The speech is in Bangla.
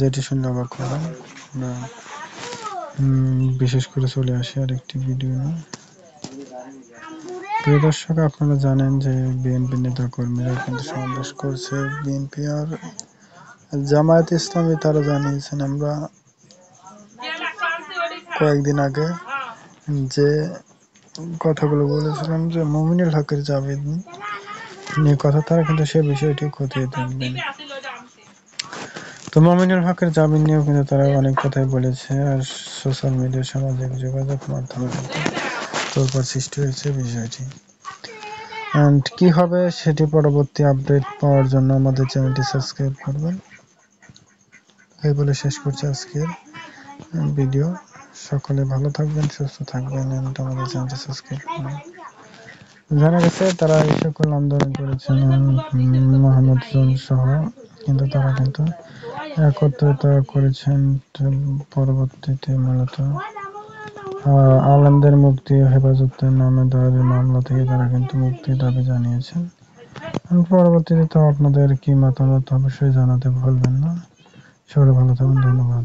যেটি শুনলে অবাক হবেন। আমরা বিশেষ করে চলে আসি আরেকটি ভিডিও নিয়ে। প্রিয় দর্শক, আপনারা জানেন যে বিএনপি নেতাকর্মীরা কিন্তু সমাবেশ করছে। বিএনপি আর জামায়াত ইসলামী তারা জানিয়েছেন, আমরা কয়েকদিন আগে যে কথাগুলো বলেছিলাম যে মুমিনুল হকের জামিন নিয়ে কথা, তারা কিন্তু সে বিষয়টি খতিয়ে দেখবেন। তো মুমিনুল হকের জামিন নিয়েও কিন্তু তারা অনেক কথাই বলেছে, আর সোশ্যাল মিডিয়া, সামাজিক যোগাযোগ মাধ্যমে কিন্তু তোলপাড় সৃষ্টি হয়েছে বিষয়টি। অ্যান্ড কি হবে সেটি পরবর্তী আপডেট পাওয়ার জন্য আমাদের চ্যানেলটি সাবস্ক্রাইব করবেন। এই বলে শেষ করছি আজকের ভিডিও। সকলে ভালো থাকবেন, সুস্থ থাকবেন, এন্ড আমাদের চ্যানেলটি সাবস্ক্রাইব করবেন। জানা গেছে তারা এই সকল আন্দোলন করেছেন মোহাম্মদ সহ, কিন্তু তারা কিন্তু একত্রিত করেছেন পরবর্তীতে মূলত আলেমদের মুক্তি হেফাজতের নামে দায়ের মামলা থেকে তারা কিন্তু মুক্তির দাবি জানিয়েছেন। পরবর্তীতে তো আপনাদের কি মতামত অবশ্যই জানাতে ভুলবেন না। সবাই ভালো থাকুন, ধন্যবাদ।